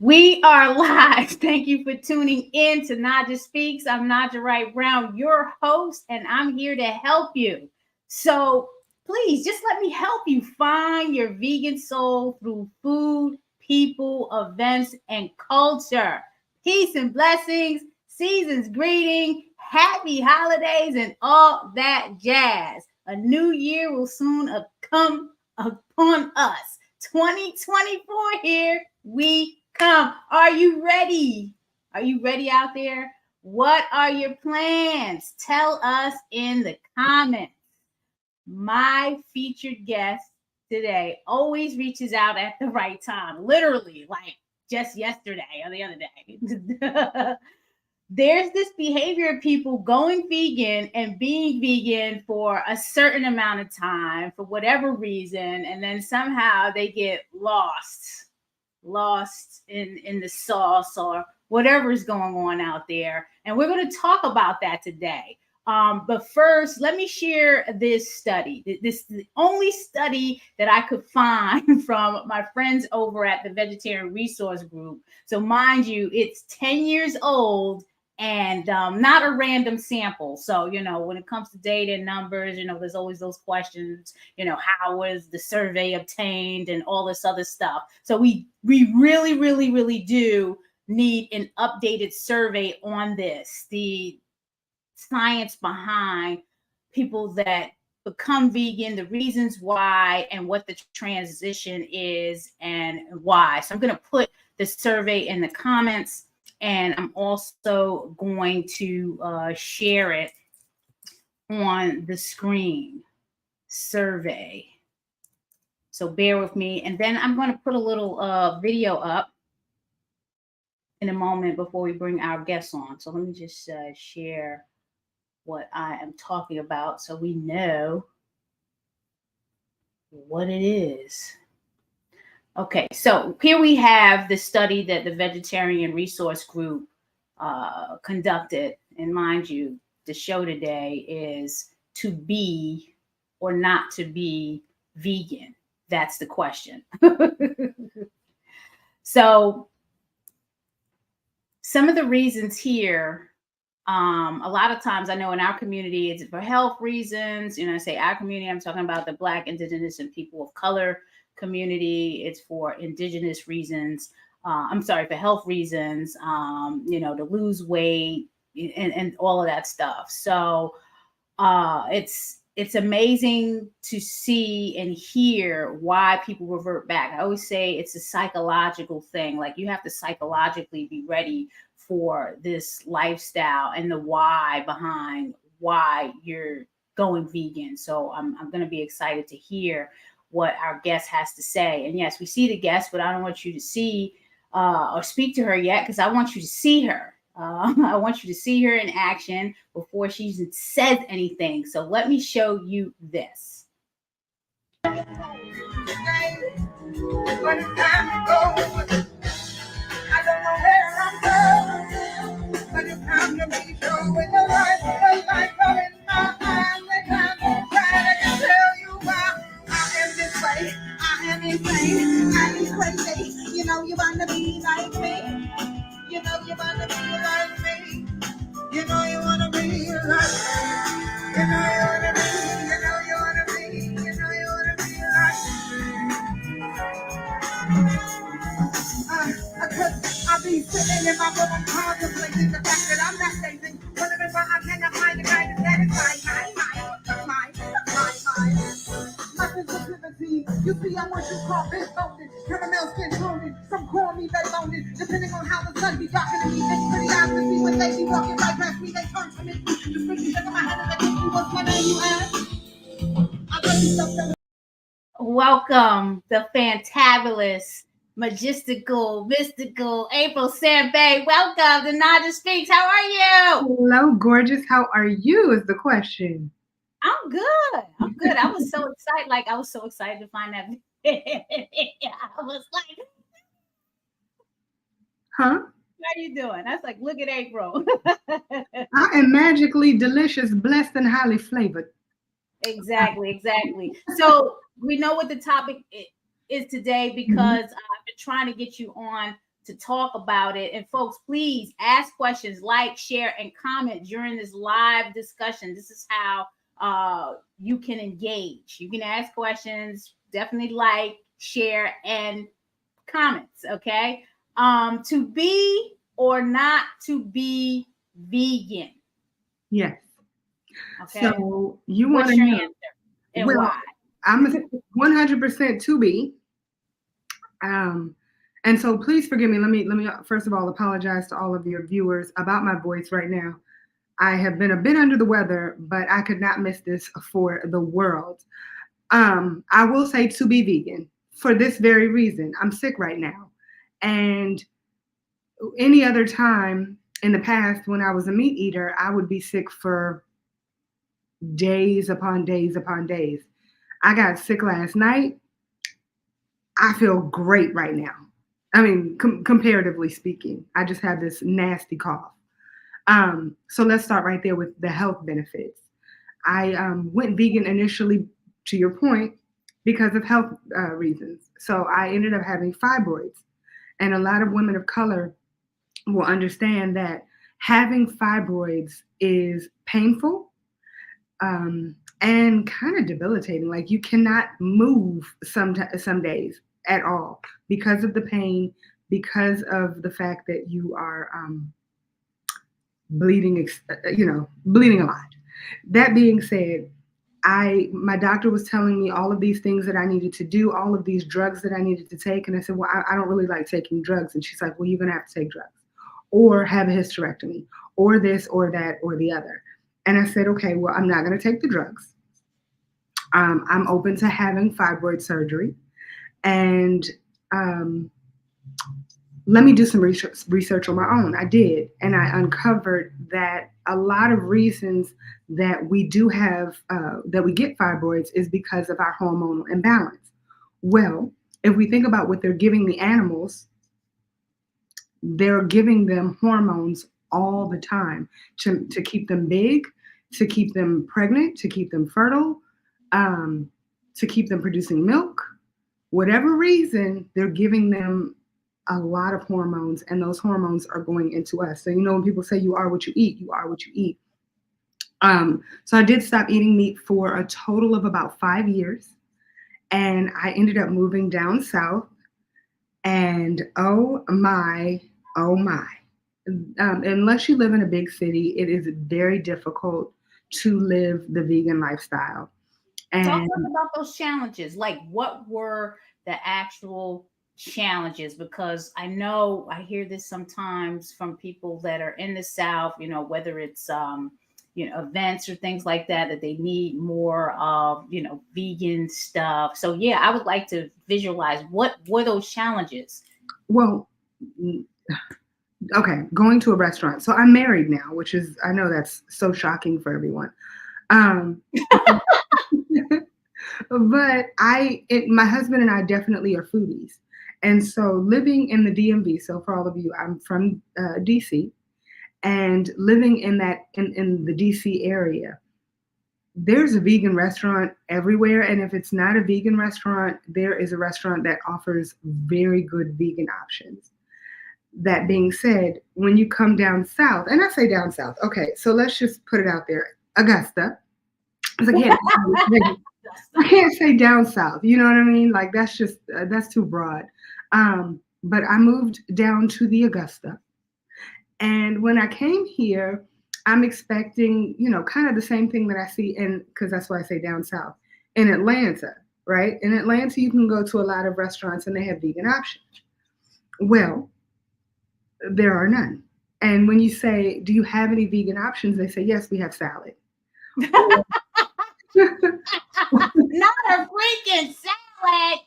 We are live. Thank you for tuning in to Naijha Speaks. I'm Naijha Wright Brown, your host, and I'm here to help you. So please just let me help you find your vegan soul through food, people, events, and culture. Peace and blessings, seasons greeting, happy holidays, and all that jazz. A new year will soon come upon us. 2024 here we come. Are you ready? Are you ready out there? What are your plans? Tell us in the comments. My featured guest today always reaches out at the right time, literally, like just yesterday or the other day. There's this behavior of people going vegan and being vegan for a certain amount of time for whatever reason, and then somehow they get lost in the sauce or whatever's going on out there. And we're going to talk about that today. But first, let me share this study. This is the only study that I could find from my friends over at the Vegetarian Resource Group. So mind you, it's 10 years old and not a random sample. So, when it comes to data and numbers, there's always those questions, how was the survey obtained and all this other stuff. So we really, really, really do need an updated survey on this. The science behind people that become vegan, the reasons why, and what the transition is and why. So I'm going to put the survey in the comments, and I'm also going to share it on the screen. Survey. So bear with me. And then I'm going to put a little video up in a moment before we bring our guests on. So let me just share what I am talking about so we know what it is. Okay, so here we have the study that the Vegetarian Resource Group conducted. And mind you, the show today is to be or not to be vegan. That's the question. So some of the reasons here, a lot of times I know in our community, it's for health reasons. I say our community, I'm talking about the Black, Indigenous, and people of color community. It's for indigenous reasons. For health reasons, to lose weight and all of that stuff. So it's amazing to see and hear why people revert back. I always say it's a psychological thing. Like you have to psychologically be ready for this lifestyle and the why behind why you're going vegan. So I'm going to be excited to hear what our guest has to say. And yes, we see the guest, but I don't want you to see or speak to her yet because I want you to see her. I want you to see her in action before she even says anything. So let me show you this. You wanna be like me. You wanna be like me. You wanna be like me. You wanna be like me. I be sitting in my room contemplating the fact that I'm not saving. Wondering why I cannot find a guy to satisfy my sensitivity. You see, I'm what you call this boned, caramel skin toned, some call me they boned. Depending on how the sun be rocking and me, it's pretty eyes to see when they be walking right past me. They turn to me. The freaky look at my head and they think you what's my name, you ask. I love you so. Welcome, the fantabulous, majestical, mystical April Sampé. Welcome to Naijha Speaks. How are you? Hello, gorgeous. How are you is the question. I'm good. I was so excited. I was so excited to find that. I was like, huh? How you doing? I was like, look at April. I am magically delicious, blessed, and highly flavored. Exactly. So we know what the topic is today because I've been trying to get you on to talk about it. And folks, please ask questions, like, share, and comment during this live discussion. This is how you can engage. You can ask questions, definitely like, share, and comments. Okay. To be or not to be vegan. Yes. Okay. So you want What's to your know? answer and Well, why? I'm 100% to be. And so please forgive me. Let me first of all apologize to all of your viewers about my voice right now. I have been a bit under the weather, but I could not miss this for the world. I will say to be vegan for this very reason. I'm sick right now. And any other time in the past when I was a meat eater, I would be sick for days upon days upon days. I got sick last night. I feel great right now. I mean, comparatively speaking, I just had this nasty cough. So let's start right there with the health benefits. I went vegan initially, to your point, because of health reasons. So I ended up having fibroids. And a lot of women of color will understand that having fibroids is painful and kind of debilitating. Like you cannot move some days at all because of the pain, because of the fact that you are bleeding a lot. That being said, my doctor was telling me all of these things that I needed to do, all of these drugs that I needed to take, and I said, well, I don't really like taking drugs. And she's like, well, you're gonna have to take drugs or have a hysterectomy or this or that or the other. And I said, okay, well, I'm not gonna take the drugs. I'm open to having fibroid surgery. And let me do some research on my own. I did, and I uncovered that a lot of reasons that we do have, that we get fibroids is because of our hormonal imbalance. Well, if we think about what they're giving the animals, they're giving them hormones all the time to keep them big, to keep them pregnant, to keep them fertile, to keep them producing milk. Whatever reason, they're giving them a lot of hormones, and those hormones are going into us. So, when people say you are what you eat, you are what you eat. So I did stop eating meat for a total of about 5 years, and I ended up moving down south. And oh my, unless you live in a big city, it is very difficult to live the vegan lifestyle. And talk to us about those challenges. Like, what were the actual challenges? Because I know I hear this sometimes from people that are in the South, whether it's events or things like that they need more of vegan stuff. So yeah, I would like to visualize what were those challenges. Well, okay, going to a restaurant. So I'm married now, which is, I know that's so shocking for everyone. But my husband and I definitely are foodies. And so living in the DMV, so for all of you, I'm from DC, and living in the DC area, there's a vegan restaurant everywhere. And if it's not a vegan restaurant, there is a restaurant that offers very good vegan options. That being said, when you come down south, and I say down south, okay, so let's just put it out there, Augusta. I can't say down south, you know what I mean? Like that's just, that's too broad. But I moved down to the Augusta. And when I came here, I'm expecting, kind of the same thing that I see because that's why I say down south, in Atlanta, right? In Atlanta, you can go to a lot of restaurants and they have vegan options. Well, there are none. And when you say, do you have any vegan options? They say, yes, we have salad. Not a freaking salad.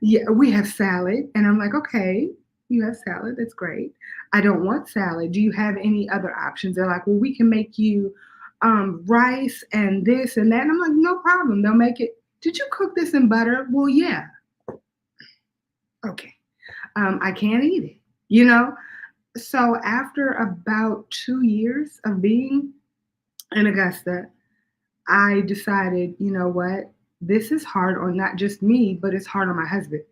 Yeah, we have salad. And I'm like, okay, you have salad. That's great. I don't want salad. Do you have any other options? They're like, well, we can make you rice and this and that. And I'm like, no problem. They'll make it. Did you cook this in butter? Well, yeah. Okay. I can't eat it, So after about 2 years of being in Augusta, I decided, you know what? This is hard on not just me, but it's hard on my husband.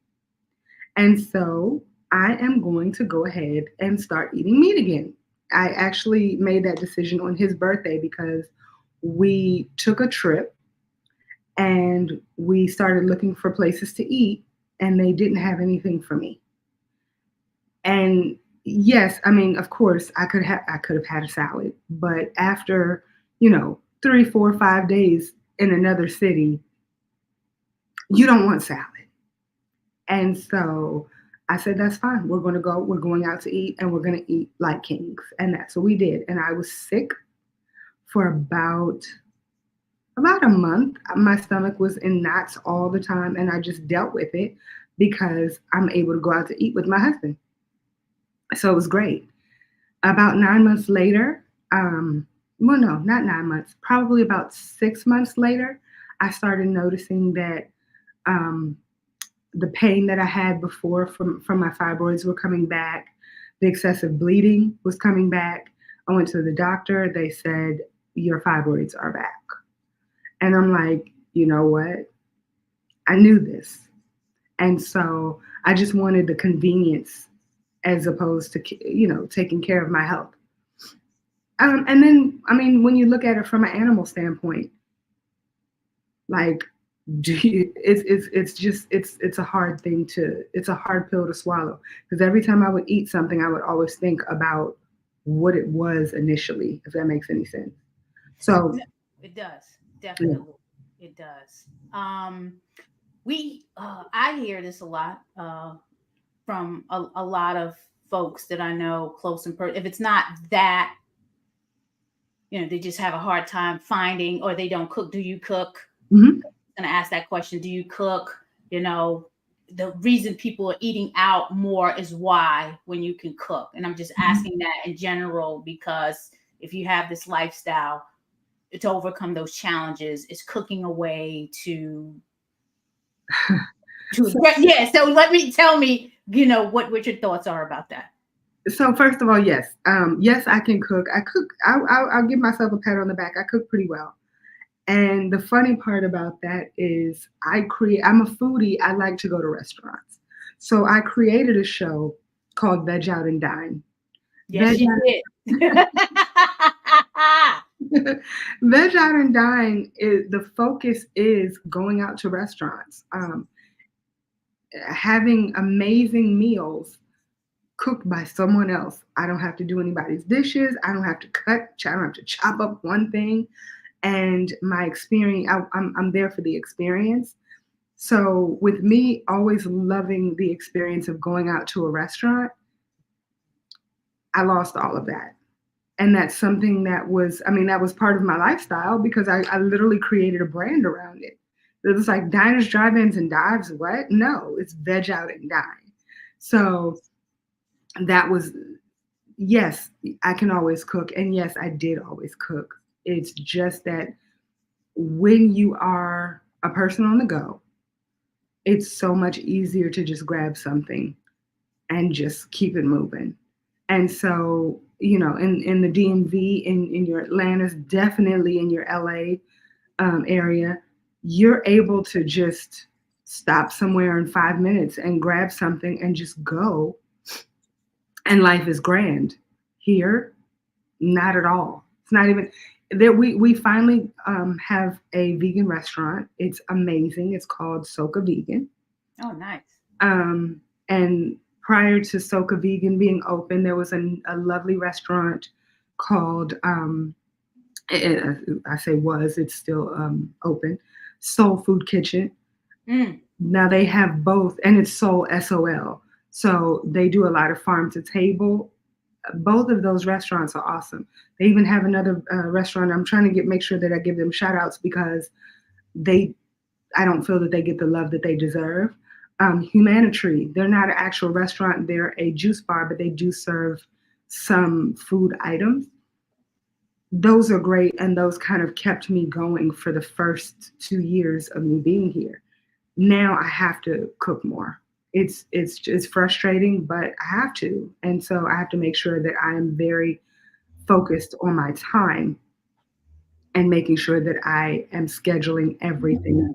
And so I am going to go ahead and start eating meat again. I actually made that decision on his birthday because we took a trip and we started looking for places to eat, and they didn't have anything for me. And yes, I mean, of course, I could have had a salad, but after 3, 4, 5 days in another city, you don't want salad. And so I said, that's fine. We're going to go. We're going out to eat, and we're going to eat like kings. And that's what we did. And I was sick for about a month. My stomach was in knots all the time, and I just dealt with it because I'm able to go out to eat with my husband. So it was great. About 9 months later, well, no, not 9 months, probably about 6 months later, I started noticing that um, the pain that I had before from my fibroids were coming back. The excessive bleeding was coming back. I went to the doctor. They said, your fibroids are back. And I'm like, you know what? I knew this. And so I just wanted the convenience as opposed to, taking care of my health. And then, I mean, when you look at it from an animal standpoint, like, it's a hard thing it's a hard pill to swallow, because every time I would eat something, I would always think about what it was initially, if that makes any sense. So It does. yeah. Definitely. It does. I hear this a lot from a lot of folks that I know close and if it's not that, they just have a hard time finding, or they don't cook. Do you cook? Mhm. I'm gonna ask that question. Do you cook? The reason people are eating out more is why, when you can cook. And I'm just Mhm. asking that in general, because if you have this lifestyle, to overcome those challenges, is cooking a way to So, yeah. So tell me, what your thoughts are about that. so first of all, yes, yes, I can cook. I cook. I'll give myself a pat on the back. I cook pretty well. And the funny part about that is I'm a foodie. I like to go to restaurants. So I created a show called Veg Out and Dine. Yes, Veg she did. Veg Out and Dine is the focus is going out to restaurants, having amazing meals cooked by someone else. I don't have to do anybody's dishes. I don't have to I don't have to chop up one thing. And my experience, I'm there for the experience. So with me always loving the experience of going out to a restaurant, I lost all of that. And that's something that was, I mean, that was part of my lifestyle because I literally created a brand around it. It was like diners, drive-ins, and dives. What? No, it's Veg Out and Dine. So that was, yes, I can always cook. And yes, I did always cook. It's just that when you are a person on the go, it's so much easier to just grab something and just keep it moving. And so, in the DMV, in your Atlantis, definitely in your LA area, you're able to just stop somewhere in 5 minutes and grab something and just go. And life is grand. Here, not at all. It's not even there. We finally have a vegan restaurant. It's amazing. It's called Soka Vegan. Oh, nice. And prior to Soka Vegan being open, there was a lovely restaurant called, I say was, it's still open, Soul Food Kitchen. Mm. Now they have both, and it's Soul, SOL. So they do a lot of farm to table. Both of those restaurants are awesome. They even have another restaurant. I'm trying to make sure that I give them shout outs because they I don't feel that they get the love that they deserve. Humanitry, they're not an actual restaurant, they're a juice bar, but they do serve some food items. Those are great, and those kind of kept me going for the first 2 years of me being here. Now I have to cook more. It's frustrating, but I have to, and so I have to make sure that I am very focused on my time and making sure that I am scheduling everything.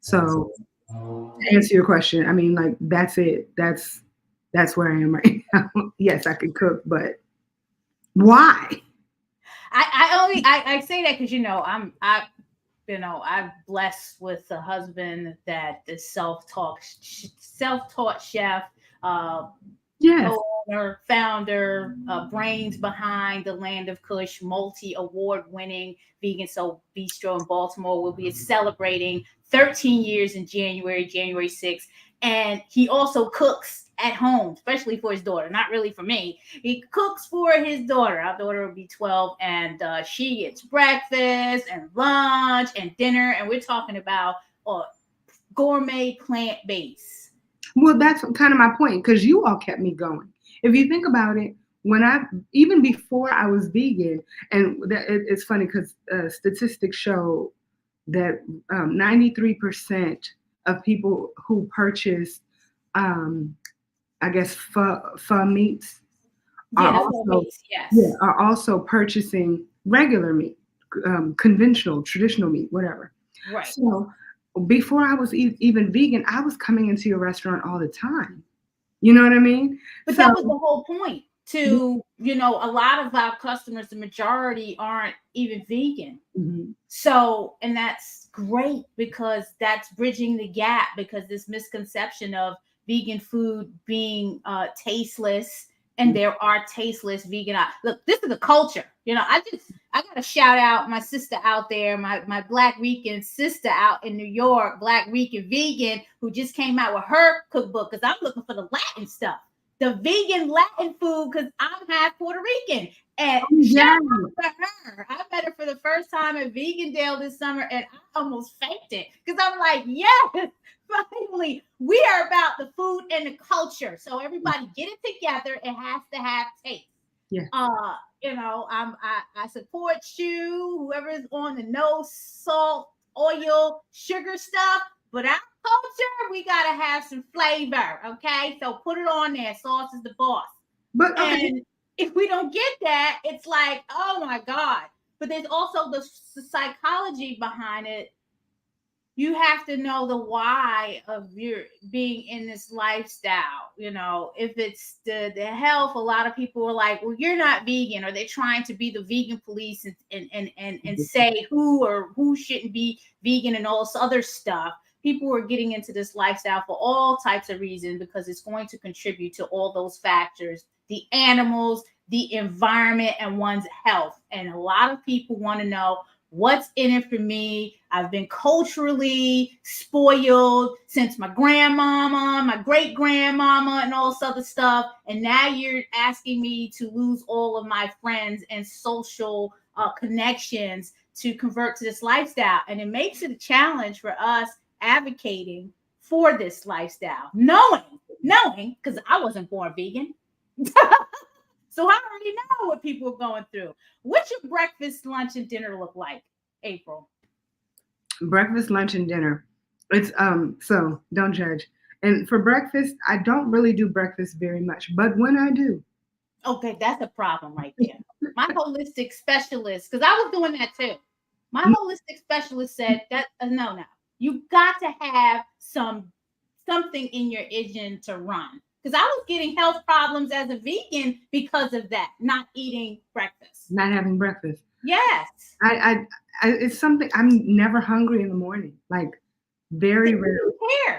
So To answer your question, I mean, like, that's it. That's where I am right now. Yes, I can cook, but why? I say that because I'm blessed with a husband that is self-taught chef, uh, Yes. co-owner, founder, brains behind the Land of Kush, multi-award winning Vegan Soul Bistro in Baltimore. Will be celebrating 13 years in January 6th. And he also cooks at home, especially for his daughter. Not really for me. He cooks for his daughter. Our daughter will be 12, and she gets breakfast and lunch and dinner. And we're talking about gourmet plant-based. Well, that's kind of my point, because you all kept me going. If you think about it, even before I was vegan, and it's funny because statistics show that 93% of people who purchase, I guess, pho meats are also purchasing regular meat, conventional, traditional meat, whatever. Right. So before I was even vegan, I was coming into your restaurant all the time. You know what I mean? But that was the whole point. A lot of our customers, the majority aren't even vegan. Mm-hmm. So, and that's great because that's bridging the gap, because this misconception of vegan food being tasteless, and there are tasteless vegan. Look, this is a culture. I got to shout out my sister out there, my Black Rican sister out in New York, Black Rican vegan, who just came out with her cookbook, because I'm looking for the Latin stuff, the vegan Latin food, because I'm half Puerto Rican. And shout out to her. I met her for the first time at Vegandale this summer, and I almost fainted because I'm like, yes, finally, we are about the food and the culture. So everybody get it together. It has to have taste. Yeah. I support you, whoever is on the no salt, oil, sugar stuff. But our culture, we gotta have some flavor. Okay, so put it on there. Sauce is the boss. But and if we don't get that, it's like, oh my God. But there's also the psychology behind it. You have to know the why of your being in this lifestyle. If it's the health, a lot of people are like, well, you're not vegan, or they're trying to be the vegan police and say who shouldn't be vegan and all this other stuff. People are getting into this lifestyle for all types of reasons, because it's going to contribute to all those factors: the animals, the environment, and one's health. And a lot of people want to know, what's in it for me? I've been culturally spoiled since my grandmama, my great grandmama, and all this other stuff. And now you're asking me to lose all of my friends and social connections to convert to this lifestyle. And it makes it a challenge for us advocating for this lifestyle, knowing, because I wasn't born vegan. So I already know what people are going through. What's your breakfast, lunch, and dinner look like, April? Breakfast, lunch, and dinner. It's so don't judge. And for breakfast, I don't really do breakfast very much, but when I do. Okay, that's a problem right there. My holistic specialist, because I was doing that too. My holistic specialist said that no. You got to have something in your engine to run. Because I was getting health problems as a vegan because of that, not eating breakfast. Not having breakfast. Yes. I it's something, I'm never hungry in the morning. Like, very rare.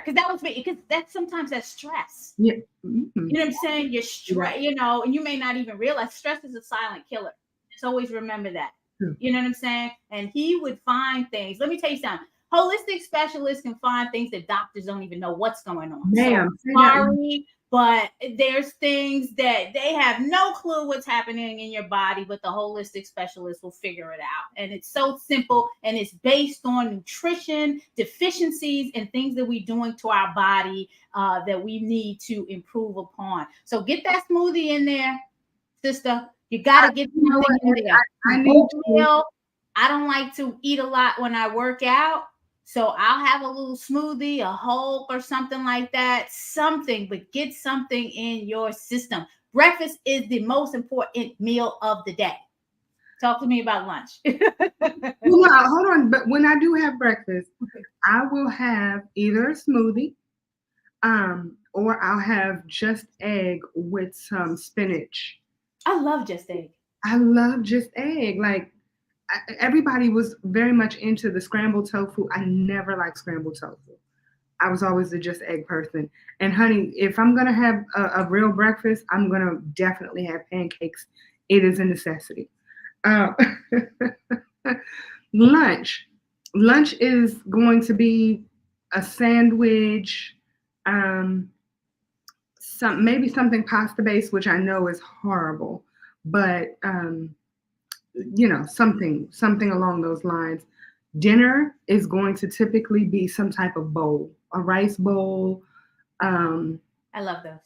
Because that was me. Because sometimes that's stress. Yeah. Mm-hmm. You know what I'm saying? You're stress, and you may not even realize stress is a silent killer. Just always remember that. You know what I'm saying? And he would find things. Let me tell you something. Holistic specialists can find things that doctors don't even know what's going on. Ma'am, sorry, but there's things that they have no clue what's happening in your body, but the holistic specialist will figure it out. And it's so simple, and it's based on nutrition, deficiencies, and things that we're doing to our body that we need to improve upon. So get that smoothie in there, sister. You got to get something in there. I need to. I don't like to eat a lot when I work out. So I'll have a little smoothie, a Hulk or something like that, but get something in your system. Breakfast is the most important meal of the day. Talk to me about lunch. Well, hold on. But when I do have breakfast, I will have either a smoothie, or I'll have just egg with some spinach. I love just egg. I love just egg. Like everybody was very much into the scrambled tofu. I never liked scrambled tofu. I was always a just egg person. And honey, if I'm gonna have a real breakfast, I'm gonna definitely have pancakes. It is a necessity. Uh, lunch. Lunch is going to be a sandwich, maybe something pasta based, which I know is horrible, but something along those lines. Dinner is going to typically be some type of bowl, a rice bowl. I love those.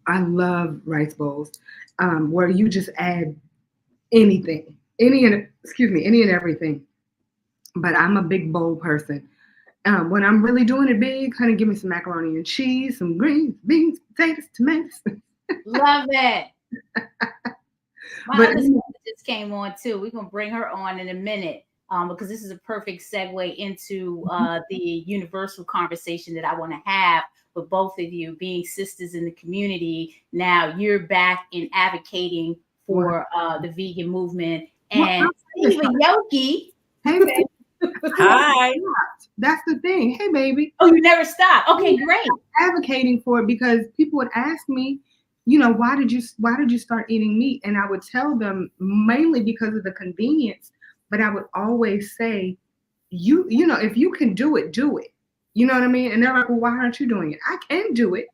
I love rice bowls, where you just add anything, any and everything. But I'm a big bowl person. When I'm really doing it big, honey, give me some macaroni and cheese, some greens, beans, potatoes, tomatoes. Love it. My But- other sister just came on too. We're gonna bring her on in a minute, because this is a perfect segue into the universal conversation that I want to have with both of you, being sisters in the community. Now you're back in advocating for the vegan movement, and even Yoki. Hey, baby. Hi. That's the thing. Hey, baby. Oh, you never stop. Okay, great. Advocating for it because people would ask me, why did you start eating meat? And I would tell them mainly because of the convenience, but I would always say, if you can do it, do it. You know what I mean? And they're like, well, why aren't you doing it? I can do it.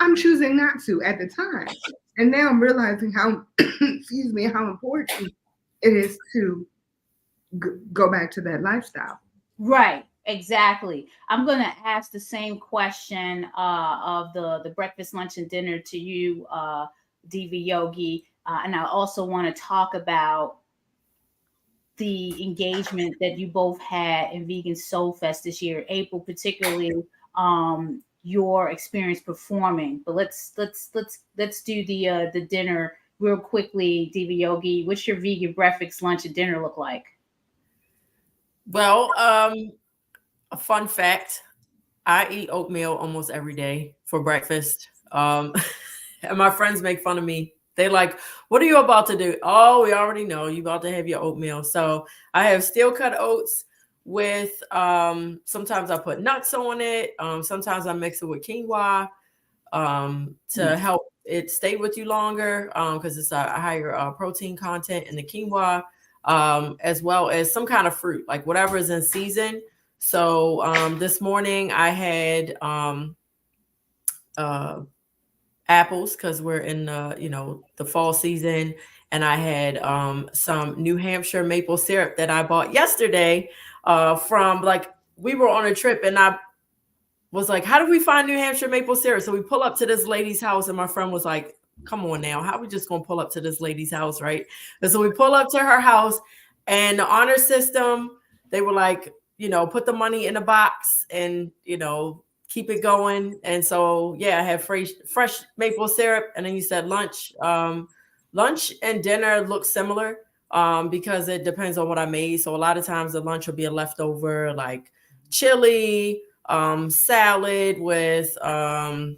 I'm choosing not to at the time. And now I'm realizing how, how important it is to go back to that lifestyle. Right, exactly. I'm going to ask the same question of the breakfast, lunch, and dinner to you, Diva Yogi. And I also want to talk about the engagement that you both had in Vegan SoulFest this year, April, particularly your experience performing. But let's do the dinner real quickly, Diva Yogi. What's your vegan breakfast, lunch, and dinner look like? Well, a fun fact, I eat oatmeal almost every day for breakfast. And my friends make fun of me. They like, what are you about to do? Oh, we already know you about to have your oatmeal. So I have steel cut oats with, sometimes I put nuts on it. Sometimes I mix it with quinoa to help it stay with you longer because it's a higher protein content in the quinoa. As well as some kind of fruit, like whatever is in season. So this morning I had apples because we're in the fall season, and I had some New Hampshire maple syrup that I bought yesterday from we were on a trip, and I was like, how do we find New Hampshire maple syrup? So we pull up to this lady's house, and my friend was like, come on now, how are we just gonna pull up to this lady's house, right? And so we pull up to her house, and the honor system, they were like, put the money in a box and keep it going. And so I had fresh maple syrup. And then you said lunch. Lunch and dinner look similar because it depends on what I made. So a lot of times the lunch will be a leftover like chili, salad with a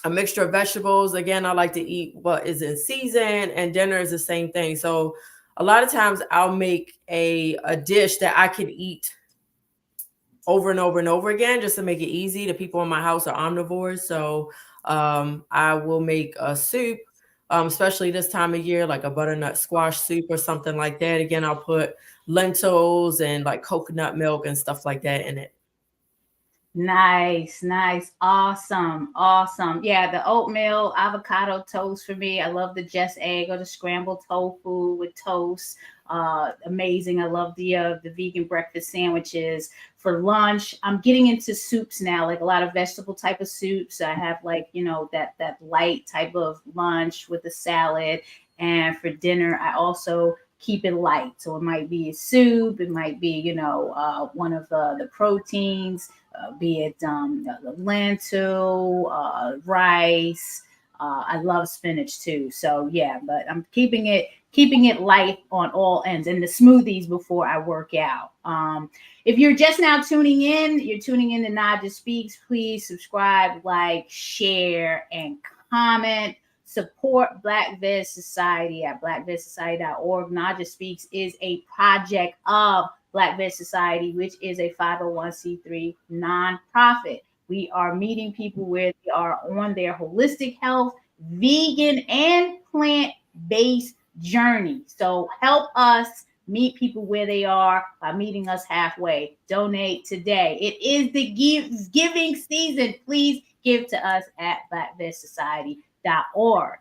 mixture of vegetables. Again, I like to eat what is in season, and dinner is the same thing. So a lot of times I'll make a dish that I can eat over and over and over again just to make it easy. The people in my house are omnivores. So I will make a soup, especially this time of year, like a butternut squash soup or something like that. Again, I'll put lentils and like coconut milk and stuff like that in it. Nice. Awesome. Yeah, the oatmeal, avocado toast for me. I love the just egg or the scrambled tofu with toast. Amazing. I love the vegan breakfast sandwiches. For lunch, I'm getting into soups now, like a lot of vegetable type of soups. I have that light type of lunch with a salad. And for dinner, I also keep it light. So it might be a soup. It might be, one of the proteins, be it lentil, rice, I love spinach too. So yeah, but I'm keeping it light on all ends, and the smoothies before I work out. If you're just now tuning in, you're tuning in to Naijha Speaks. Please subscribe, like, share, and comment. Support Black Veg Society at blackvegsociety.org. Naijha Speaks is a project of Black Veg Society, which is a 501c3 nonprofit. We are meeting people where they are on their holistic health, vegan, and plant-based journey. So help us meet people where they are by meeting us halfway. Donate today. It is the giving season. Please give to us at blackvegsociety.org.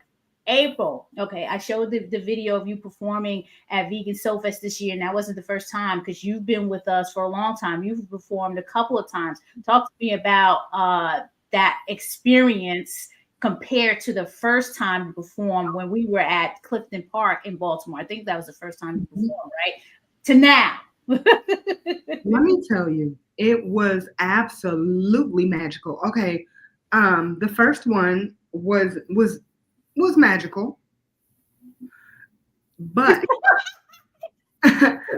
April, okay, I showed the video of you performing at Vegan SoulFest this year, and that wasn't the first time because you've been with us for a long time. You've performed a couple of times. Talk to me about that experience compared to the first time you performed when we were at Clifton Park in Baltimore. I think that was the first time you performed, right? To now. Let me tell you, it was absolutely magical. Okay, the first one was magical, but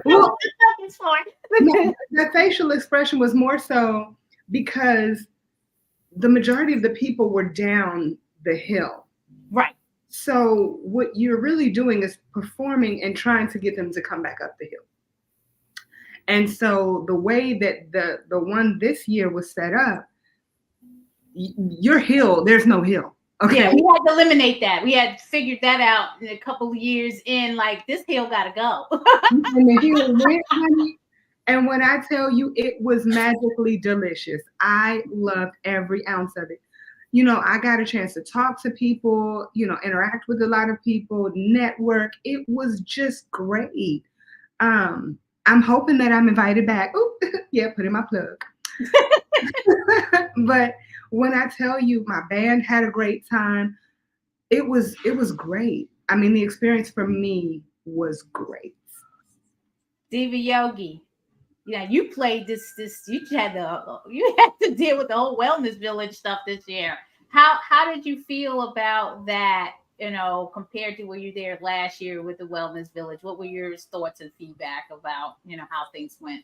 well, the facial expression was more so because the majority of the people were down the hill. Right. So what you're really doing is performing and trying to get them to come back up the hill. And so the way that the one this year was set up, your hill, there's no hill. Okay. Yeah, we had to eliminate that. We had figured that out in a couple of years in, like, this hill gotta go. And the hill went, honey. And when I tell you, it was magically delicious. I loved every ounce of it. You know, I got a chance to talk to people, you know, interact with a lot of people, network. It was just great. I'm hoping that I'm invited back. Ooh, yeah, put in my plug. But when I tell you my band had a great time, it was great. I mean, the experience for me was great. Diva Yogi. Yeah, you played this. You had to deal with the whole wellness village stuff this year. How did you feel about that? You know, compared to when you were there last year with the wellness village, what were your thoughts and feedback about, you know, how things went?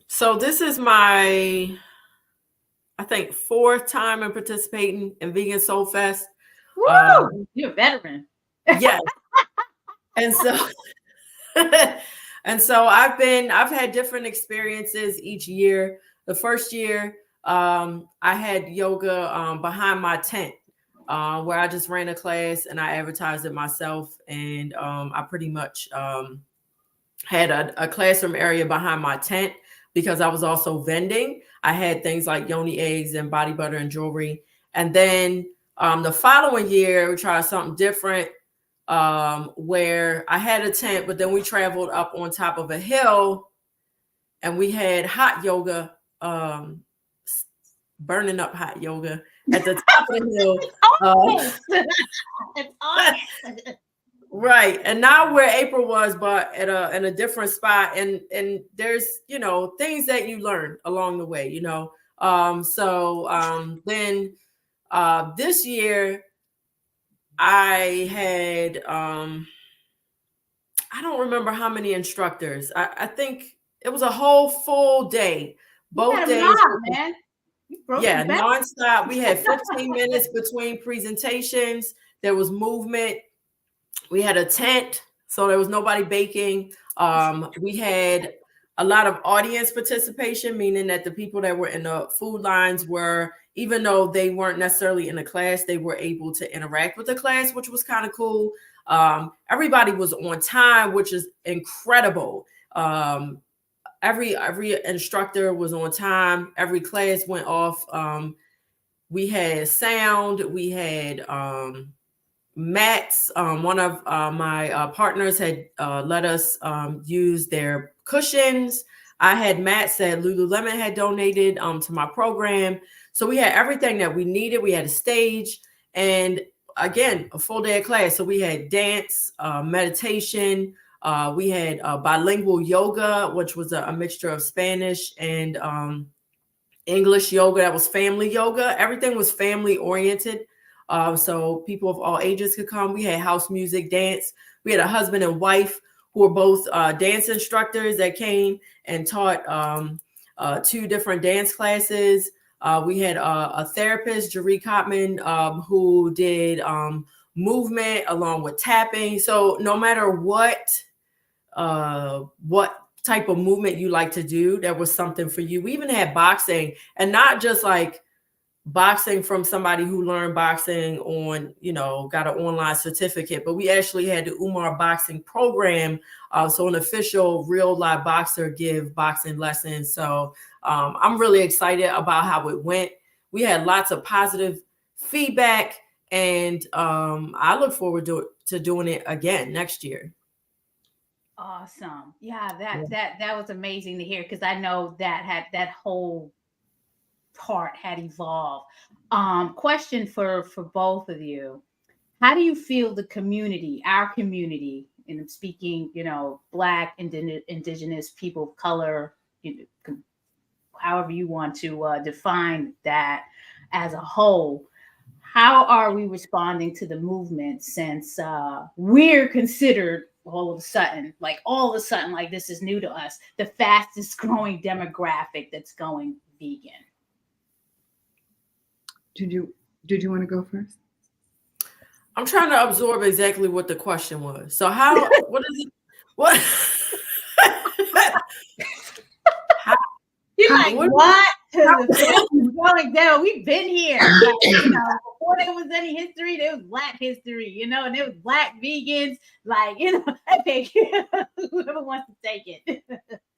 So this is my, I think, 4th time in participating in Vegan SoulFest. You're a veteran. Yes. And so I've had different experiences each year. The first year, I had yoga behind my tent, where I just ran a class and I advertised it myself. And I pretty much had a classroom area behind my tent because I was also vending. I had things like yoni eggs and body butter and jewelry. And then the following year, we tried something different, where I had a tent, but then we traveled up on top of a hill and we had hot yoga, burning up hot yoga at the top of the hill. Right. And not where April was, but in a different spot. And there's, you know, things that you learn along the way, you know. Then this year I had I don't remember how many instructors. I think it was a whole full day. Both days. Man. Yeah, nonstop. We had 15 minutes between presentations. There was movement. We had a tent, so there was nobody baking. We had a lot of audience participation, meaning that the people that were in the food lines were, even though they weren't necessarily in a class, they were able to interact with the class, which was kind of cool. Everybody was on time, which is incredible. Every instructor was on time. Every class went off. We had sound. We had mats. One of my partners had let us use their cushions. I had mats that Lululemon had donated to my program. So we had everything that we needed. We had a stage and, again, a full day of class. So we had dance, meditation. We had bilingual yoga, which was a mixture of Spanish and English yoga that was family yoga. Everything was family oriented. So people of all ages could come. We had house music, dance. We had a husband and wife who were both dance instructors that came and taught 2 different dance classes. We had a therapist, Jeree Cotman, who did movement along with tapping. So no matter what type of movement you like to do, there was something for you. We even had boxing, and not just like boxing from somebody who learned boxing on, got an online certificate, but we actually had the Umar boxing program. So an official real live boxer give boxing lessons. So I'm really excited about how it went. We had lots of positive feedback, and I look forward to doing it again next year. Awesome. Yeah, that was amazing to hear, because I know that whole part had evolved. Question for both of you. How do you feel the community, our community, and I'm speaking, Black, indigenous people of color, however you want to define that as a whole, how are we responding to the movement, since we're considered all of a sudden, like this is new to us, the fastest growing demographic that's going vegan? Did you want to go first? I'm trying to absorb exactly what the question was. So what is it? What? You're like, what? Going down. We've been here. Like, before there was any history, there was Black history, and there was Black vegans. Like, okay, whoever wants to take it.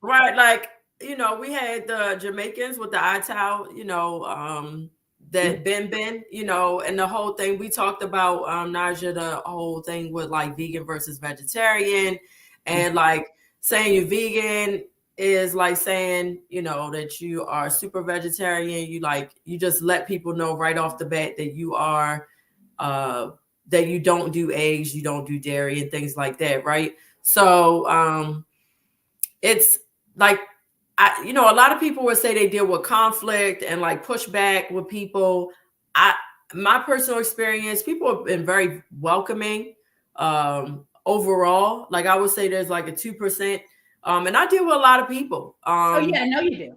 Right. Like, we had the Jamaicans with the Itao, that Ben, and the whole thing we talked about, Naijha, the whole thing with like vegan versus vegetarian, and like saying you're vegan is like saying, that you are super vegetarian. You just let people know right off the bat that you are, that you don't do eggs, you don't do dairy and things like that. Right. So it's like, a lot of people would say they deal with conflict and like pushback with people. My personal experience, people have been very welcoming overall. Like I would say there's like a 2%. And I deal with a lot of people. Oh yeah, I know you do.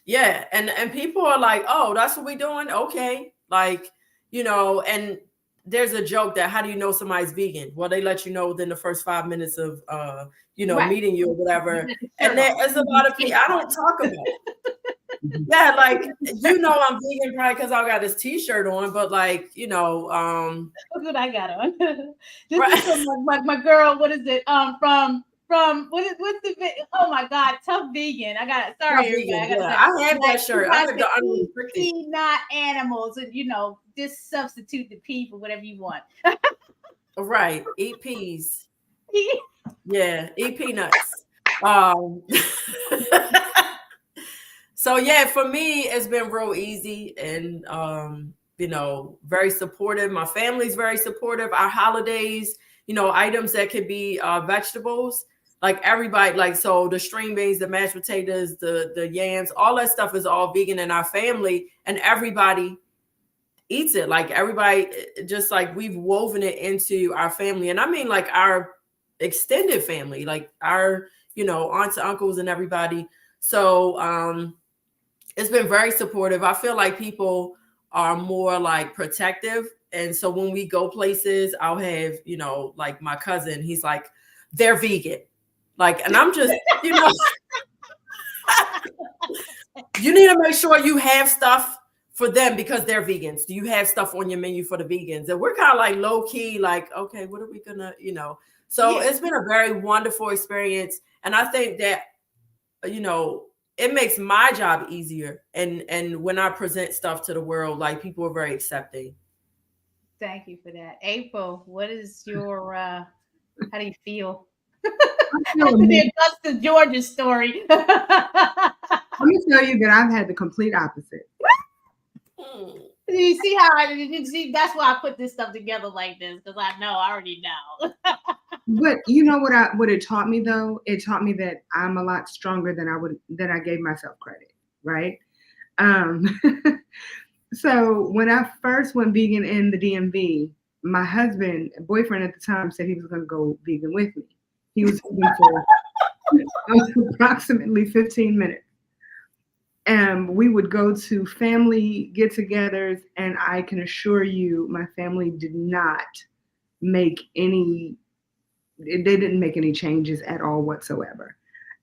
Yeah. And people are like, oh, that's what we're doing. Okay. Like, and there's a joke that how do you know somebody's vegan? Well, they let you know within the first 5 minutes of, right, meeting you or whatever. And there's a lot of people I don't talk about. Yeah, like, I'm vegan probably because I got this T-shirt on, but like, Look what I got on. This right. Is from my girl. What is it? From what's the oh my God, Tough Vegan. I got it. Sorry, vegan, I have that shirt. I have the unrestricted. Not animals, and just substitute the P for whatever you want. Right, eat peas. Yeah, eat peanuts. So yeah, for me, it's been real easy and very supportive. My family's very supportive. Our holidays, items that could be vegetables. Like everybody, like, so the string beans, the mashed potatoes, the yams, all that stuff is all vegan in our family, and everybody eats it. Like everybody, just like we've woven it into our family. And I mean like our extended family, like our, aunts and uncles and everybody. So it's been very supportive. I feel like people are more like protective. And so when we go places, I'll have, like my cousin, he's like, they're vegan. Like, and I'm just, you need to make sure you have stuff for them because they're vegans. Do you have stuff on your menu for the vegans? And we're kind of like low key, like, okay, what are we gonna, So It's been a very wonderful experience. And I think that, it makes my job easier. And when I present stuff to the world, like people are very accepting. Thank you for that. April, what is your, how do you feel? After the Augusta, Georgia story. Let me tell you that I've had the complete opposite. You see how that's why I put this stuff together like this, because I already know. But what it taught me though? It taught me that I'm a lot stronger than I gave myself credit, right? Um, so when I first went vegan in the DMV, my boyfriend at the time, said he was going to go vegan with me. He was vegan for approximately 15 minutes. And we would go to family get-togethers, and I can assure you, my family did not make any. They didn't make any changes at all whatsoever.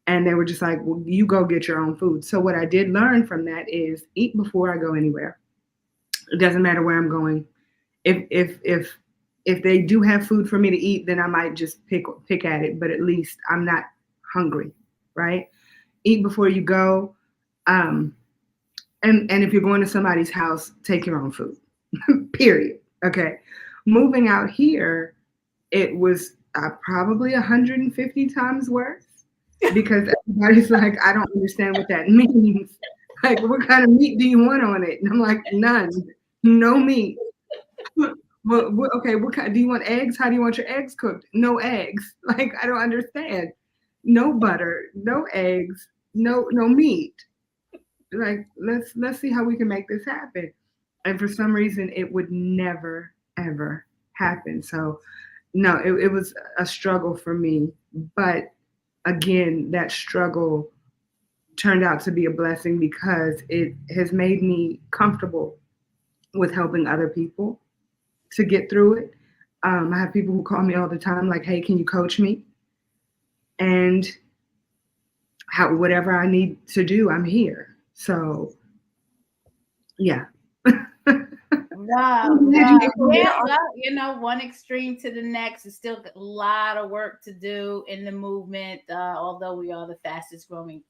And they were just like, well, you go get your own food. So what I did learn from that is eat before I go anywhere. It doesn't matter where I'm going. If they do have food for me to eat, then I might just pick at it, but at least I'm not hungry, right? Eat before you go. And if you're going to somebody's house, take your own food, period. Okay. Moving out here, it was probably 150 times worse, because everybody's like, I don't understand what that means. Like, what kind of meat do you want on it? And I'm like, none, no meat. Well, okay, what kind? Do you want eggs? How do you want your eggs cooked? No eggs. Like, I don't understand. No butter, no eggs, no meat. Like, let's see how we can make this happen. And for some reason, it would never ever happen. So no, it was a struggle for me. But again, that struggle turned out to be a blessing, because it has made me comfortable with helping other people to get through it. I have people who call me all the time, like, hey, can you coach me? And whatever I need to do, I'm here. So, yeah. Wow. Yeah, well, one extreme to the next. Is still a lot of work to do in the movement. Although we are the fastest growing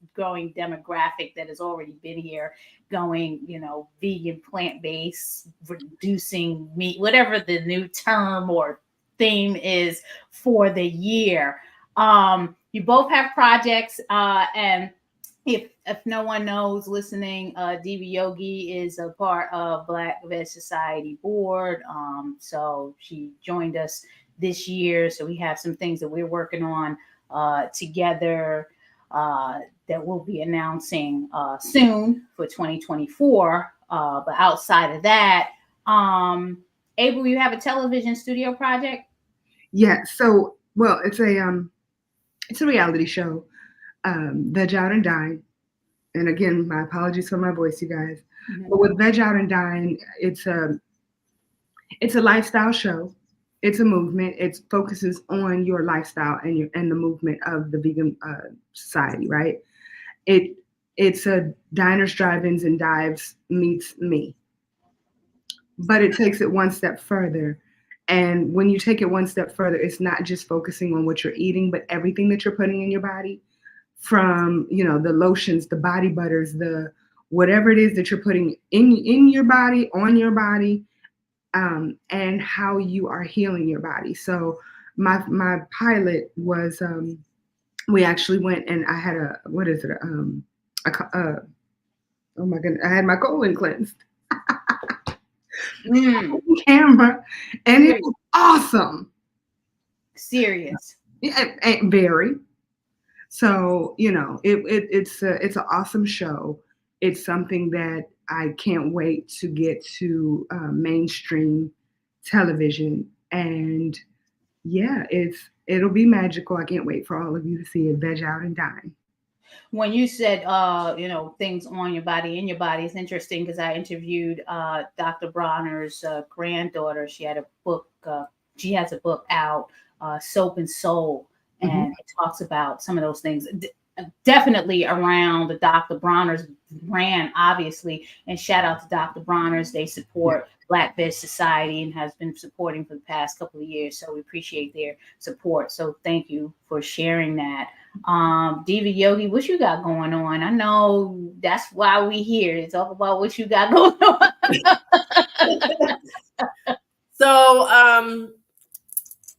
demographic that has already been here, going, vegan, plant-based, reducing meat, whatever the new term or theme is for the year. You both have projects, and if no one knows listening, Diva Yogi is a part of Black Veg Society board. So she joined us this year. So we have some things that we're working on together that we'll be announcing soon for 2024. But outside of that, Abel, you have a television studio project? Yeah. So, well, it's a reality show. Veg Out and Dine. And again, my apologies for my voice, you guys. Mm-hmm. But with Veg Out and Dine, it's a lifestyle show. It's a movement. It focuses on your lifestyle and the movement of the vegan society, right? It's a diners, drive-ins, and dives meets me. But it takes it one step further. And when you take it one step further, it's not just focusing on what you're eating, but everything that you're putting in your body. From, the lotions, the body butters, the whatever it is that you're putting in your body, on your body, and how you are healing your body. So my pilot was, we actually went, and I had oh my goodness, I had my colon cleansed. Camera, and it was awesome. Serious. Yeah, very. So, it's an awesome show. It's something that I can't wait to get to mainstream television. And yeah, it'll be magical. I can't wait for all of you to see it. Veg Out and Dine. When you said, things on your body, in your body, it's interesting because I interviewed Dr. Bronner's granddaughter. She had a book. She has a book out, Soap and Soul. And it talks about some of those things, definitely around the Dr. Bronner's brand, obviously. And shout out to Dr. Bronner's. They support Black Veg Society and has been supporting for the past couple of years. So we appreciate their support. So thank you for sharing that. Diva Yogi, what you got going on? I know that's why we here to talk about what you got going on. So,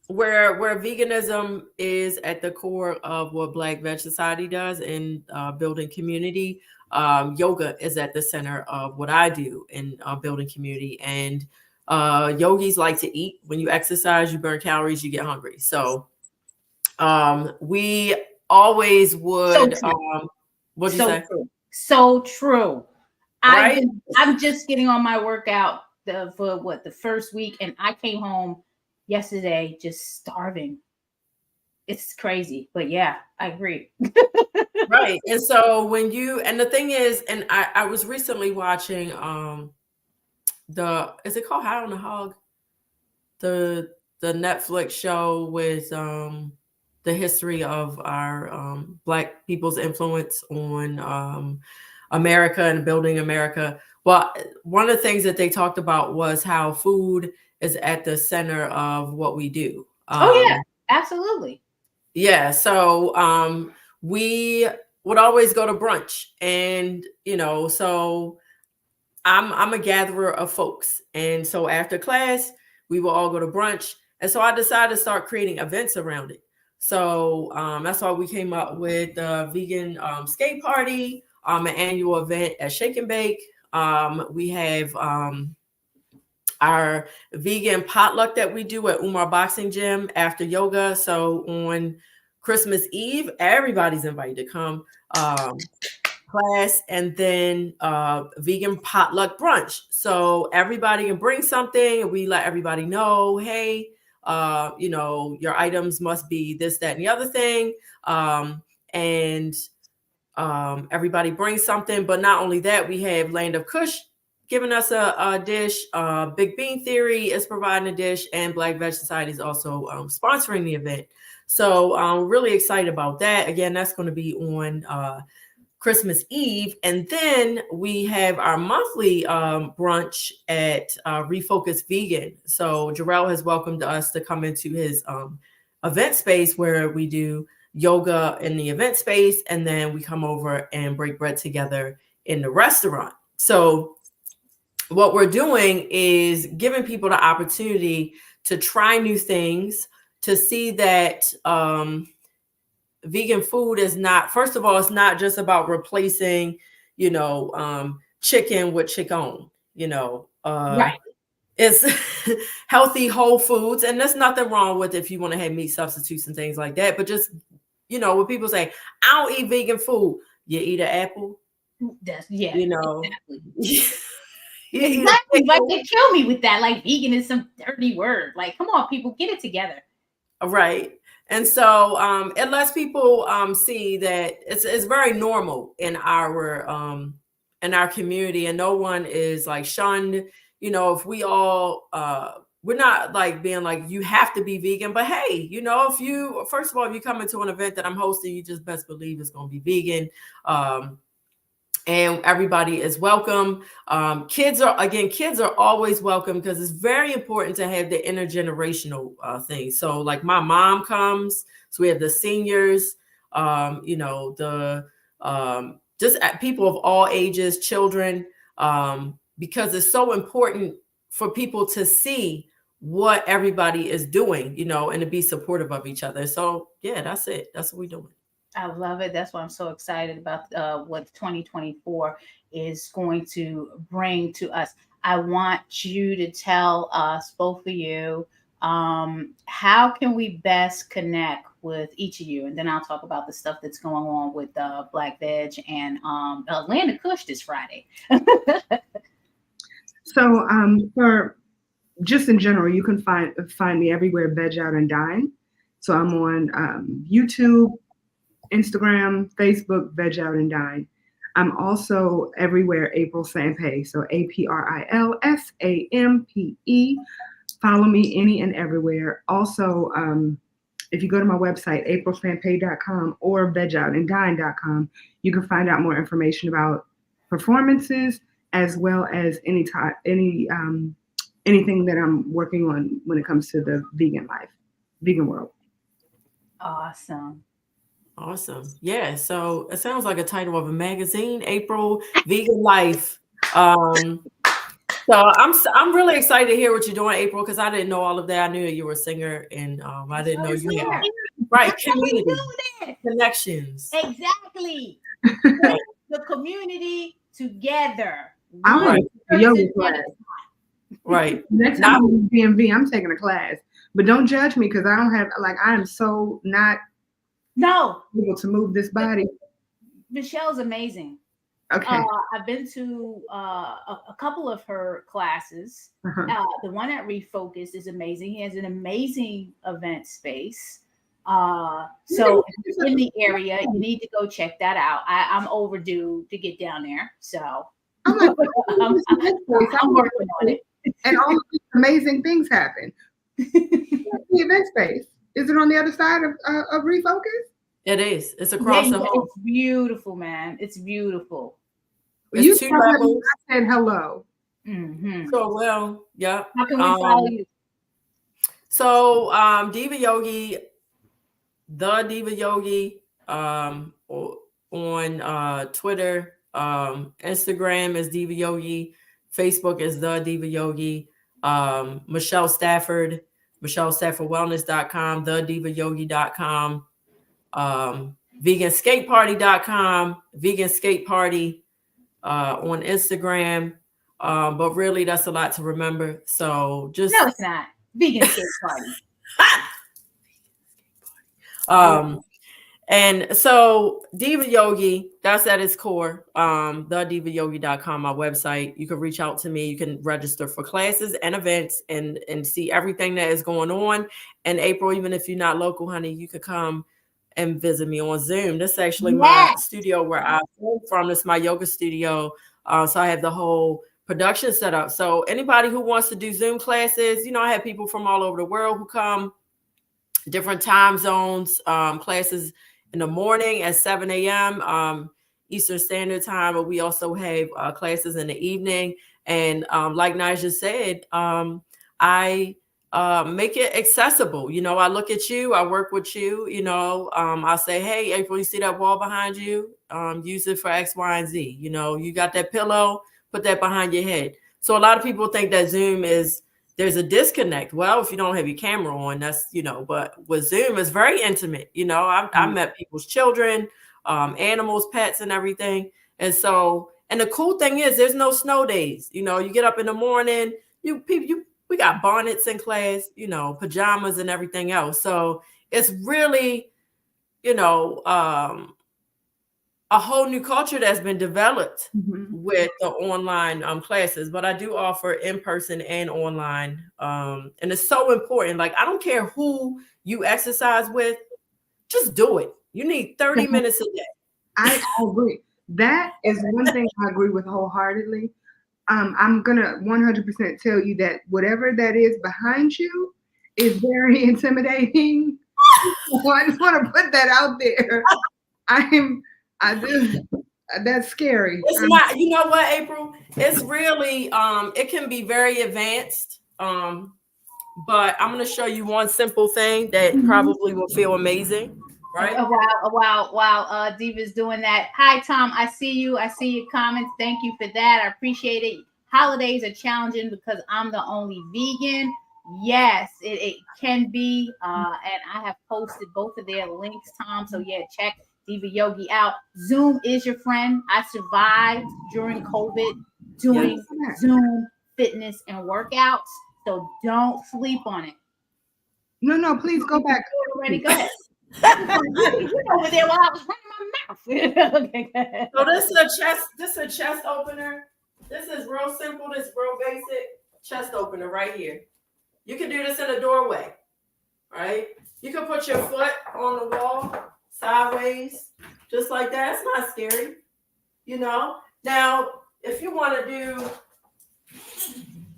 where veganism is at the core of what Black Veg Society does in building community, yoga is at the center of what I do in building community. And yogis like to eat. When you exercise, you burn calories, you get hungry. So we always would. So true. What'd you so say? True. So true. Right? I'm just getting on my workout for the first week, and I came home yesterday just starving. It's crazy, but yeah, I agree. Right. And so and the thing is, and I was recently watching is it called High on the Hog? The Netflix show with the history of our Black people's influence on America and building America. Well, one of the things that they talked about was how food is at the center of what we do. Oh yeah, absolutely. Yeah. So we would always go to brunch, and so I'm a gatherer of folks, and so after class we will all go to brunch, and so I decided to start creating events around it. So that's why we came up with the vegan skate party, an annual event at Shake and Bake. We have our vegan potluck that we do at Umar Boxing Gym after yoga. So on Christmas Eve, everybody's invited to come class, and then vegan potluck brunch. So everybody can bring something, and we let everybody know, hey, your items must be this, that, and the other thing. And everybody brings something. But not only that, we have Land of Kush giving us a dish. Big Bean Theory is providing a dish, and Black Veg Society is also sponsoring the event. So I'm really excited about that. Again, that's going to be on Christmas Eve. And then we have our monthly brunch at Refocus Vegan. So Jarrell has welcomed us to come into his event space where we do yoga in the event space, and then we come over and break bread together in the restaurant. So what we're doing is giving people the opportunity to try new things, to see that vegan food is not, first of all, it's not just about replacing, chicken with chicken, Right. It's healthy, whole foods. And there's nothing wrong with if you want to have meat substitutes and things like that. But just, when people say, I don't eat vegan food, you eat an apple. Exactly. Exactly. Like they kill me with that. Like vegan is some dirty word. Like, come on, people, get it together. Right. And so it lets people see that it's very normal in our community, and no one is like shunned. If we all we're not like being like you have to be vegan, but hey, if you come into an event that I'm hosting, you just best believe it's going to be vegan. And everybody is welcome. Kids are always welcome, because it's very important to have the intergenerational thing. So like my mom comes, so we have the seniors, just people of all ages, children, because it's so important for people to see what everybody is doing, and to be supportive of each other. So yeah, that's it. That's what we're doing. I love it. That's why I'm so excited about what 2024 is going to bring to us. I want you to tell us, both of you, how can we best connect with each of you? And then I'll talk about the stuff that's going on with Black Veg and Land of Kush this Friday. So for just in general, you can find me everywhere, Veg Out and Dine. So I'm on YouTube, Instagram, Facebook, Veg Out and Dine. I'm also everywhere, April Sampé. So AprilSampe. Follow me any and everywhere. Also, if you go to my website, aprilsampe.com or vegoutandDine.com, you can find out more information about performances, as well as anything that I'm working on when it comes to the vegan world. Awesome. Yeah. So it sounds like a title of a magazine, April Vegan Life. So I'm really excited to hear what you're doing, April, because I didn't know all of that. I knew you were a singer, and I didn't know you had community connections. Exactly. The community together. Right. Yoga class. Right. Next time I'm DMV, I'm taking a class, but don't judge me, because I don't have I am so not able to move this body. Michelle's amazing. Okay. I've been to a couple of her classes. Uh-huh. The one at Refocus is amazing. He has an amazing event space. So if you're in the area, you need to go check that out. I'm overdue to get down there, so I'm like, I'm working on it. And all of these amazing things happen. The event space, is it on the other side of Refocus? It is. It's across the hall. It's beautiful, man. It's beautiful. It's You 2 levels. I said hello. Mm-hmm. So well, yeah. How can we follow you? So Diva Yogi, the Diva Yogi, on Twitter, Instagram is Diva Yogi, Facebook is the Diva Yogi, Michelle Stafford, MichelleStaffordWellness.com, thedivayogi.com, veganskateparty.com, vegan skate party on Instagram. But really that's a lot to remember. So just No, it's not. Vegan skate party. And so Diva Yogi, that's at its core. Thedivayogi.com, my website. You can reach out to me. You can register for classes and events and see everything that is going on. And April, even if you're not local, honey, you could come and visit me on Zoom. This is actually my studio where I came from. This is my yoga studio. So I have the whole production set up. So anybody who wants to do Zoom classes, I have people from all over the world who come, different time zones, classes in the morning at 7 a.m. Eastern Standard Time, but we also have classes in the evening. And like Naijha said, I make it accessible. I look at you, I work with you, I say, hey, April, you see that wall behind you? Use it for X, Y, and Z. You got that pillow, put that behind your head. So a lot of people think that Zoom there's a disconnect. Well, if you don't have your camera on, that's, but with Zoom, it's very intimate. I met people's children, animals, pets, and everything. And so, and the cool thing is there's no snow days. You get up in the morning, we got bonnets in class, pajamas and everything else. So it's really, a whole new culture that's been developed with the online classes, but I do offer in-person and online. And it's so important. Like, I don't care who you exercise with, just do it. You need 30 minutes a day. I agree. That is one thing I agree with wholeheartedly. I'm going to 100% tell you that whatever that is behind you is very intimidating. So I just want to put that out there. That's scary. It's not, you know what, April? It's really, it can be very advanced. But I'm going to show you one simple thing that probably will feel amazing, right? While Diva's doing that. Hi, Tom. I see you. I see your comments. Thank you for that. I appreciate it. Holidays are challenging because I'm the only vegan. Yes, it can be. And I have posted both of their links, Tom. So yeah, check Diva Yogi out. Zoom is your friend. I survived during COVID doing Zoom fitness and workouts. So don't sleep on it. No, please go back. Already, go ahead. Over there while I was running my mouth. Okay, go ahead. So this is a chest opener. This is real simple. This is real basic chest opener right here. You can do this in a doorway, right? You can put your foot on the wall sideways, just like that. It's not scary, Now, if you want to do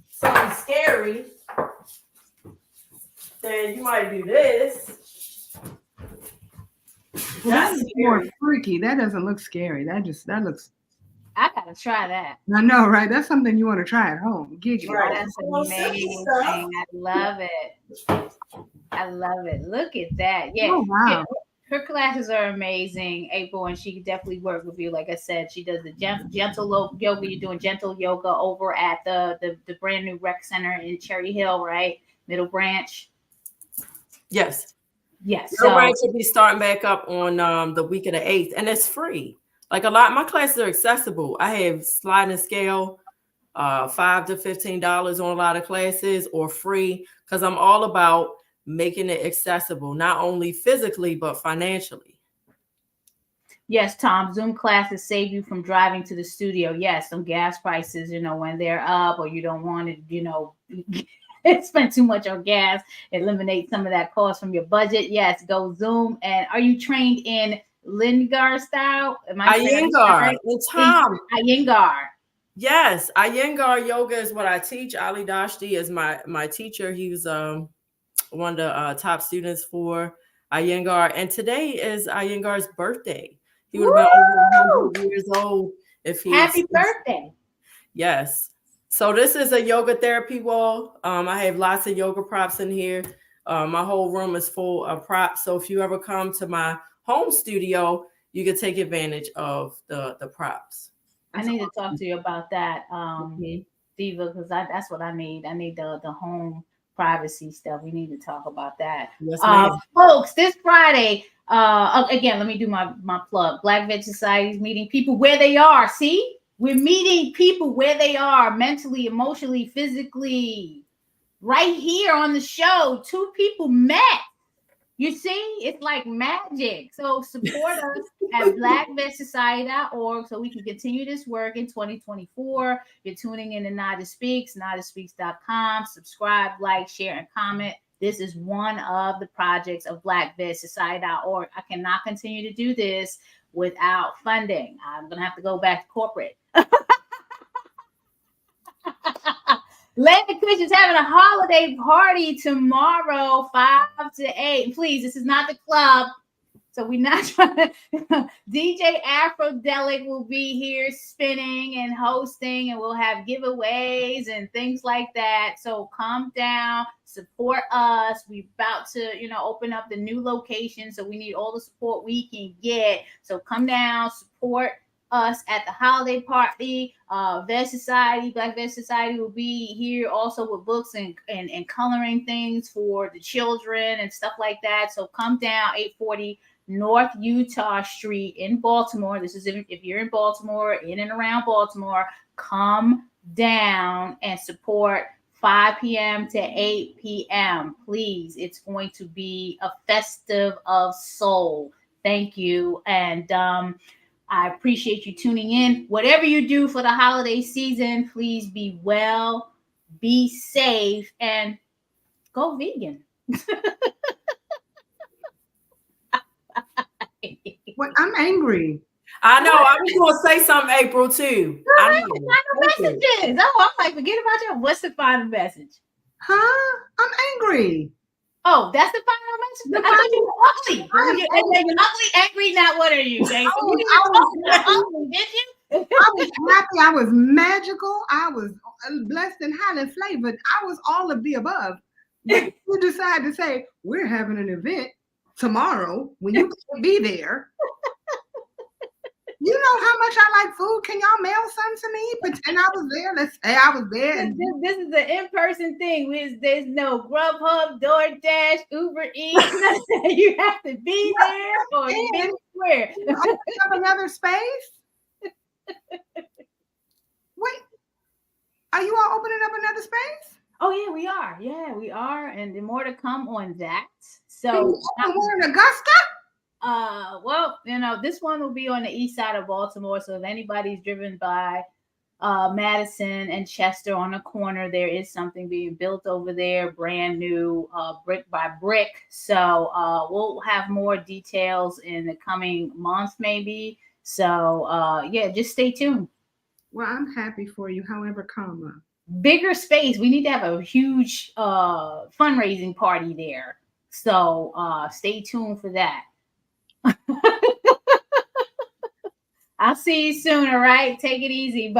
something scary, then you might do this. That's more freaky. That doesn't look scary. That looks. I gotta try that. I know, right? That's something you want to try at home. Gigi. Right. That's amazing. I love it. I love it. Look at that. Yeah. Oh, wow. Yeah. Her classes are amazing, April, and she can definitely work with you. Like I said, she does the gentle yoga. You're doing gentle yoga over at the brand new rec center in Cherry Hill, right? Middle Branch. Yes. Yes. Middle Branch will be starting back up on the week of the 8th, and it's free. Like my classes are accessible. I have sliding scale, $5 to $15 on a lot of classes, or free, because I'm all about making it accessible, not only physically, but financially. Yes, Tom, Zoom classes save you from driving to the studio. Yes, some gas prices, when they're up or you don't want to, spend too much on gas, eliminate some of that cost from your budget. Yes, go Zoom. And are you trained in Lingard style? Am I saying that Iyengar. right? And Tom. Iyengar. Yes, Iyengar yoga is what I teach. Ali Dashti is my teacher. He's one of the top students for Iyengar. And today is Iyengar's birthday. He would have been over 100 years old if he. Happy birthday. Yes. So this is a yoga therapy wall. I have lots of yoga props in here. My whole room is full of props. So if you ever come to my home studio, you can take advantage of the props. I need to talk to you about that, Diva, because that's what I need. I need the home privacy stuff. We need to talk about that. Yes, folks, this Friday, again, let me do my plug. Black Veg Society is meeting people where they are. See? We're meeting people where they are, mentally, emotionally, physically. Right here on the show, 2 people met. You see, it's like magic. So support us at blackvegsociety.org so we can continue this work in 2024. You're tuning in to Naijha Speaks, NaijaSpeaks.com. Subscribe, like, share, and comment. This is one of the projects of blackvegsociety.org. I cannot continue to do this without funding. I'm going to have to go back to corporate. Landon Cushion's having a holiday party tomorrow, 5 to 8. Please, this is not the club, so we're not trying to. DJ Afrodelic will be here spinning and hosting, and we'll have giveaways and things like that. So come down, support us. We're about to, open up the new location, so we need all the support we can get. So come down, support us at the holiday party. Veg Society, Black Veg Society will be here also with books and coloring things for the children and stuff like that. So come down, 840 North Utah Street in Baltimore. This is if you're in Baltimore, in and around Baltimore, come down and support 5 p.m. to 8 p.m. Please, it's going to be a festive of soul. Thank you. And I appreciate you tuning in. Whatever you do for the holiday season, please be well, be safe, and go vegan. Well, I'm angry. I know. I was going to say something, April, too. I know. Final messages. Oh, I'm like, forget about you. What's the final message? Huh? I'm angry. Oh, that's the final message? I thought you were ugly. You're ugly, angry. Now, what are you, Jason? I was happy. I was magical. I was blessed and highly flavored. I was all of the above. But you decide to say, we're having an event tomorrow when you can't be there. You know how much I like food. Can y'all mail some to me? Pretend I was there. Let's say I was there. This is an in-person thing. There's no Grubhub, DoorDash, Uber Eats. You have to be there or be anywhere. Have another space? Wait, are you all opening up another space? Oh yeah, we are. Yeah, we are, and more to come on that. So we're in Augusta. Well, this one will be on the east side of Baltimore. So if anybody's driven by Madison and Chester on the corner, there is something being built over there, brand new, brick by brick. So we'll have more details in the coming months, maybe. So yeah, just stay tuned. Well, I'm happy for you. However, comma. Bigger space. We need to have a huge fundraising party there. So stay tuned for that. I'll see you soon. All right. Take it easy. Bye.